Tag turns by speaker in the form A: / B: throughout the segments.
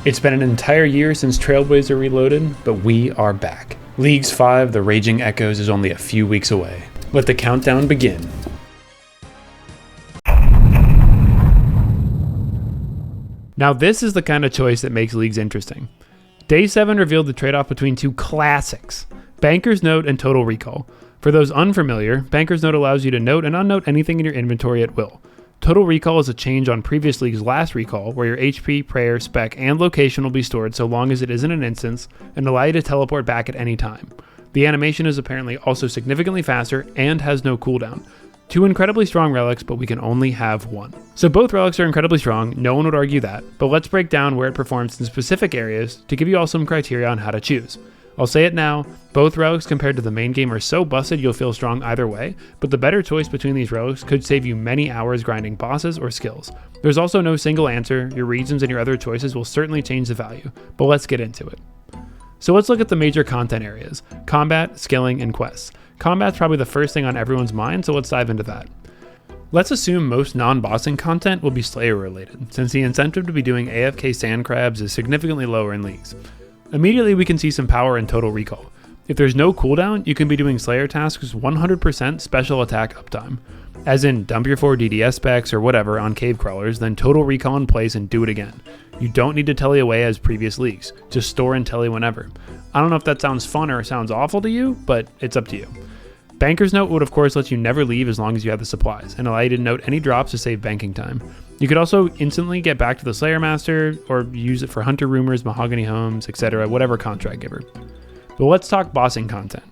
A: It's been an entire year since Trailblazer Reloaded, but we are back. Leagues 5, The Raging Echoes, is only a few weeks away. Let the countdown begin. Now this is the kind of choice that makes leagues interesting. Day 7 revealed the trade-off between two classics, Banker's Note and Total Recall. For those unfamiliar, Banker's Note allows you to note and unnote anything in your inventory at will. Total Recall is a change on previous league's last recall, where your HP, prayer, spec, and location will be stored so long as it isn't an instance, and allow you to teleport back at any time. The animation is apparently also significantly faster and has no cooldown. Two incredibly strong relics, but we can only have one. So both relics are incredibly strong, no one would argue that, but let's break down where it performs in specific areas to give you all some criteria on how to choose. I'll say it now, both relics compared to the main game are so busted you'll feel strong either way, but the better choice between these relics could save you many hours grinding bosses or skills. There's also no single answer, your regions and your other choices will certainly change the value, but let's get into it. So let's look at the major content areas: combat, skilling, and quests. Combat's probably the first thing on everyone's mind, so let's dive into that. Let's assume most non-bossing content will be Slayer related, since the incentive to be doing AFK sand crabs is significantly lower in leagues. Immediately we can see some power in Total Recall. If there's no cooldown, you can be doing Slayer tasks 100% special attack uptime. As in, dump your 4 DDS specs or whatever on cave crawlers, then Total Recall in place and do it again. You don't need to telly away as previous leagues, just store and telly whenever. I don't know if that sounds fun or sounds awful to you, but it's up to you. Banker's Note would of course let you never leave as long as you have the supplies, and allow you to note any drops to save banking time. You could also instantly get back to the Slayer Master, or use it for Hunter Rumors, Mahogany Homes, etc., whatever contract giver. But let's talk bossing content.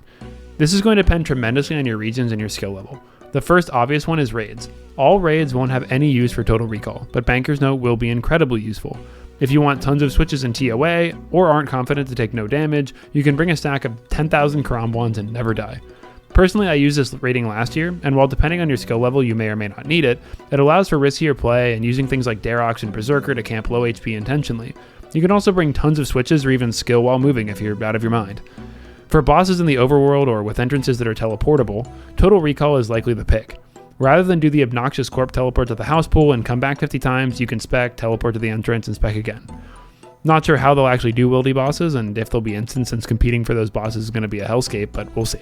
A: This is going to depend tremendously on your regions and your skill level. The first obvious one is raids. All raids won't have any use for Total Recall, but Banker's Note will be incredibly useful. If you want tons of switches in TOA, or aren't confident to take no damage, you can bring a stack of 10,000 Karambwans and never die. Personally, I used this rating last year, and while depending on your skill level you may or may not need it, it allows for riskier play and using things like Darox and Berserker to camp low HP intentionally. You can also bring tons of switches or even skill while moving if you're out of your mind. For bosses in the overworld or with entrances that are teleportable, Total Recall is likely the pick. Rather than do the obnoxious corp teleport to the house pool and come back 50 times, you can spec, teleport to the entrance, and spec again. Not sure how they'll actually do wildy bosses, and if they'll be instants, since competing for those bosses is going to be a hellscape, but we'll see.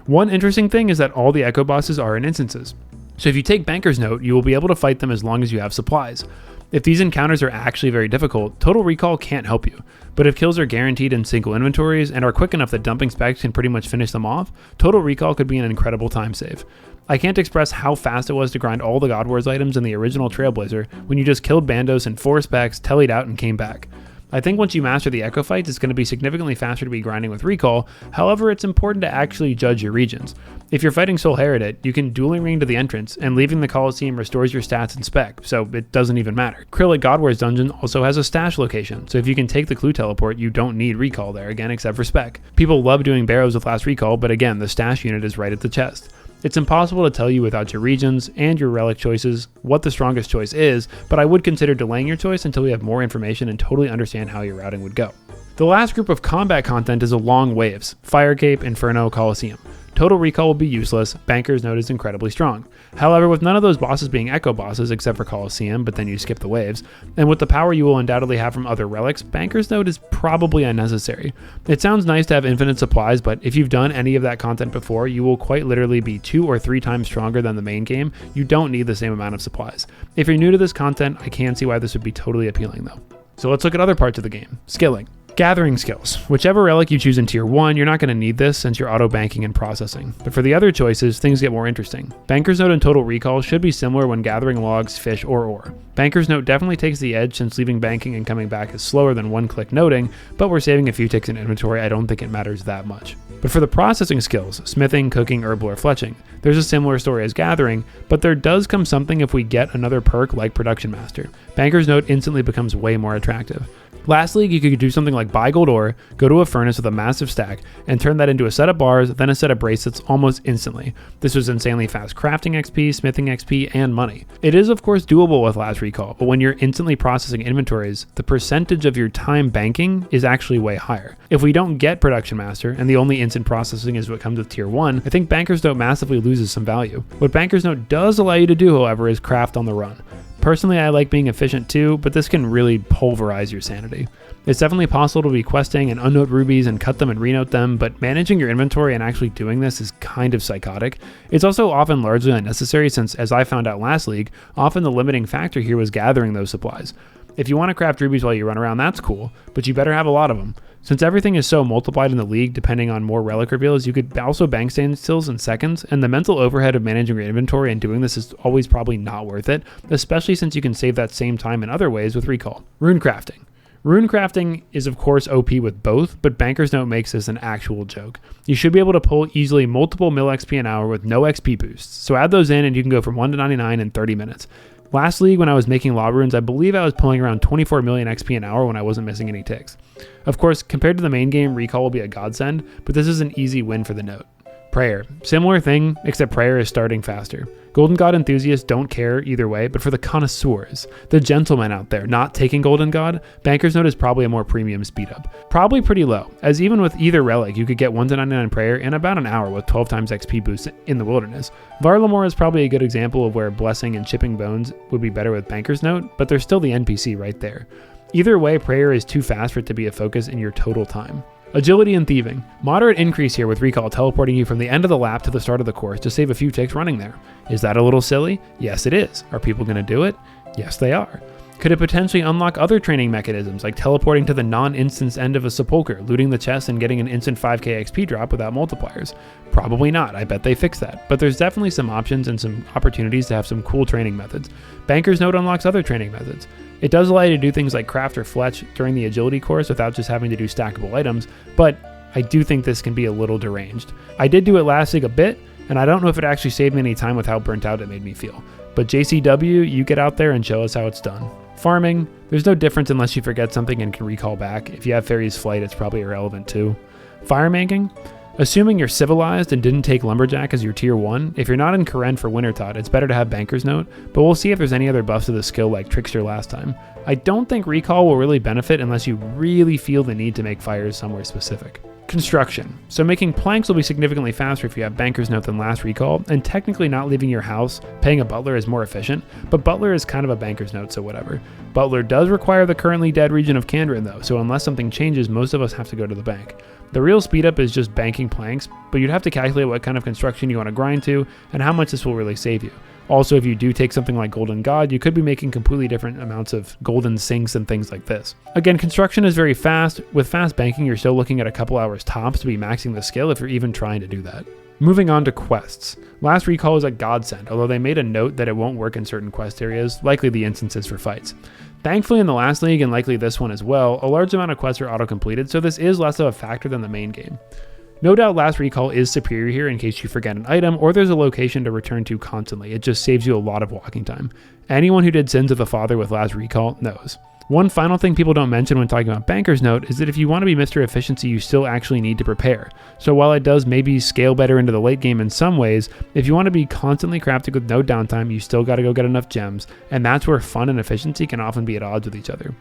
A: One interesting thing is that all the Echo bosses are in instances. So if you take Banker's Note, you will be able to fight them as long as you have supplies. If these encounters are actually very difficult, Total Recall can't help you. But if kills are guaranteed in single inventories and are quick enough that dumping specs can pretty much finish them off, Total Recall could be an incredible time save. I can't express how fast it was to grind all the God Wars items in the original Trailblazer when you just killed Bandos in 4 specs, tellied out, and came back. I think once you master the Echo fights, it's going to be significantly faster to be grinding with Recall. However, it's important to actually judge your regions. If you're fighting Soul Heredit, you can dueling ring to the entrance, and leaving the Coliseum restores your stats and spec, so it doesn't even matter. Kryll at God Wars Dungeon also has a stash location, so if you can take the Clue Teleport, you don't need Recall there again except for spec. People love doing Barrows with last Recall, but again, the stash unit is right at the chest. It's impossible to tell you without your regions and your relic choices what the strongest choice is, but I would consider delaying your choice until we have more information and totally understand how your routing would go. The last group of combat content is along waves: Firecape, Inferno, Coliseum. Total Recall will be useless, Banker's Note is incredibly strong. However, with none of those bosses being Echo bosses except for Coliseum, but then you skip the waves, and with the power you will undoubtedly have from other relics, Banker's Note is probably unnecessary. It sounds nice to have infinite supplies, but if you've done any of that content before, you will quite literally be 2 or 3 times stronger than the main game. You don't need the same amount of supplies. If you're new to this content, I can see why this would be totally appealing though. So let's look at other parts of the game. Skilling. Gathering skills. Whichever relic you choose in tier 1, you're not going to need this since you're auto-banking and processing. But for the other choices, things get more interesting. Banker's Note and Total Recall should be similar when gathering logs, fish, or ore. Banker's Note definitely takes the edge since leaving banking and coming back is slower than one-click noting, but we're saving a few ticks in inventory, I don't think it matters that much. But for the processing skills, smithing, cooking, herbal, or fletching, there's a similar story as gathering, but there does come something if we get another perk like Production Master. Banker's Note instantly becomes way more attractive. Lastly, you could do something like buy gold ore, go to a furnace with a massive stack, and turn that into a set of bars, then a set of bracelets almost instantly. This was insanely fast crafting XP, smithing XP, and money. It is of course doable with last recall, but when you're instantly processing inventories, the percentage of your time banking is actually way higher. If we don't get Production Master, and the only instant processing is what comes with tier 1, I think Banker's Note massively loses some value. What Banker's Note does allow you to do, however, is craft on the run. Personally, I like being efficient too, but this can really pulverize your sanity. It's definitely possible to be questing and unnote rubies and cut them and renote them, but managing your inventory and actually doing this is kind of psychotic. It's also often largely unnecessary since, as I found out last league, often the limiting factor here was gathering those supplies. If you want to craft rubies while you run around, that's cool, but you better have a lot of them. Since everything is so multiplied in the league depending on more relic reveals, you could also bank standstills in seconds, and the mental overhead of managing your inventory and doing this is always probably not worth it, especially since you can save that same time in other ways with recall. Rune crafting. Rune crafting is of course OP with both, but Banker's Note makes this an actual joke. You should be able to pull easily multiple mil XP an hour with no XP boosts, so add those in and you can go from 1 to 99 in 30 minutes. Last league when I was making law runes, I believe I was pulling around 24 million XP an hour when I wasn't missing any ticks. Of course, compared to the main game, recall will be a godsend, but this is an easy win for the note. Prayer. Similar thing, except prayer is starting faster. Golden God enthusiasts don't care either way, but for the connoisseurs, the gentlemen out there not taking Golden God, Banker's Note is probably a more premium speed up. Probably pretty low, as even with either relic, you could get 1 to 99 prayer in about an hour with 12 times XP boost in the wilderness. Varlamore is probably a good example of where blessing and chipping bones would be better with Banker's Note, but there's still the NPC right there. Either way, prayer is too fast for it to be a focus in your total time. Agility and thieving. Moderate increase here with recall teleporting you from the end of the lap to the start of the course to save a few ticks running there. Is that a little silly? Yes, it is. Are people going to do it? Yes, they are. Could it potentially unlock other training mechanisms like teleporting to the non-instance end of a sepulcher, looting the chest and getting an instant 5k XP drop without multipliers? Probably not. I bet they fix that. But there's definitely some options and some opportunities to have some cool training methods. Banker's Note unlocks other training methods. It does allow you to do things like craft or fletch during the agility course without just having to do stackable items, but I do think this can be a little deranged. I did do it last week a bit, and I don't know if it actually saved me any time with how burnt out it made me feel. But JCW, you get out there and show us how it's done. Farming, there's no difference unless you forget something and can recall back. If you have Fairy's Flight, it's probably irrelevant too. Firemaking, assuming you're civilized and didn't take Lumberjack as your tier 1, if you're not in Karen for Wintertot, it's better to have Banker's Note, but we'll see if there's any other buffs to the skill like Trickster last time. I don't think recall will really benefit unless you really feel the need to make fires somewhere specific. Construction. So making planks will be significantly faster if you have Banker's Note than last recall, and technically not leaving your house, paying a butler is more efficient, but butler is kind of a Banker's Note, so whatever. Butler does require the currently dead region of Kandrin though, so unless something changes, most of us have to go to the bank. The real speed up is just banking planks, but you'd have to calculate what kind of construction you want to grind to, and how much this will really save you. Also, if you do take something like Golden God, you could be making completely different amounts of golden sinks and things like this. Again, construction is very fast. With fast banking, you're still looking at a couple hours tops to be maxing the skill if you're even trying to do that. Moving on to quests. Last recall is a godsend, although they made a note that it won't work in certain quest areas, likely the instances for fights. Thankfully in the last league, and likely this one as well, a large amount of quests are auto-completed, so this is less of a factor than the main game. No doubt last recall is superior here in case you forget an item or there's a location to return to constantly. It just saves you a lot of walking time. Anyone who did Sins of the Father with last recall knows. One final thing people don't mention when talking about Banker's Note is that if you want to be Mr. Efficiency, you still actually need to prepare. So while it does maybe scale better into the late game in some ways, if you want to be constantly crafting with no downtime, you still got to go get enough gems, and that's where fun and efficiency can often be at odds with each other.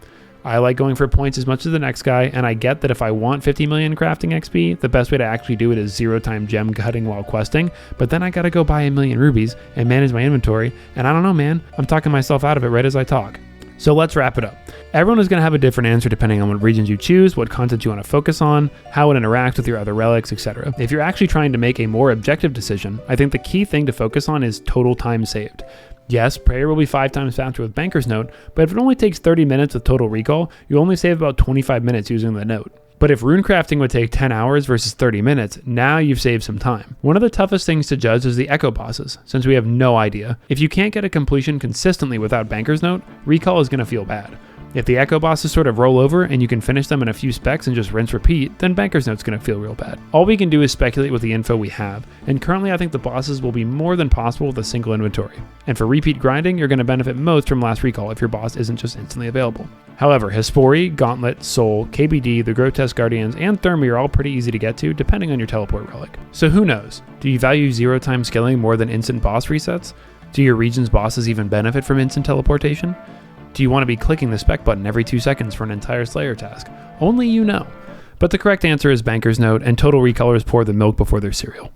A: I like going for points as much as the next guy, and I get that if I want 50 million crafting XP, the best way to actually do it is 0-time gem cutting while questing, but then I gotta go buy 1,000,000 rubies and manage my inventory, and I don't know man, I'm talking myself out of it right as I talk. So let's wrap it up. Everyone is going to have a different answer depending on what regions you choose, what content you want to focus on, how it interacts with your other relics, etc. If you're actually trying to make a more objective decision, I think the key thing to focus on is total time saved. Yes, prayer will be 5 times faster with Banker's Note, but if it only takes 30 minutes with total recall, you only save about 25 minutes using the note. But if rune crafting would take 10 hours versus 30 minutes, now you've saved some time. One of the toughest things to judge is the echo bosses, since we have no idea. If you can't get a completion consistently without Banker's Note, recall is going to feel bad. If the echo bosses sort of roll over and you can finish them in a few specs and just rinse repeat, then Banker's Note's going to feel real bad. All we can do is speculate with the info we have, and currently I think the bosses will be more than possible with a single inventory. And for repeat grinding, you're going to benefit most from last recall if your boss isn't just instantly available. However, Hespori, Gauntlet, Soul, KBD, the Grotesque Guardians, and Thermi are all pretty easy to get to depending on your teleport relic. So who knows? Do you value 0-time skilling more than instant boss resets? Do your region's bosses even benefit from instant teleportation? Do you want to be clicking the spec button every 2 seconds for an entire Slayer task? Only you know. But the correct answer is Banker's Note, and total recallers pour the milk before their cereal.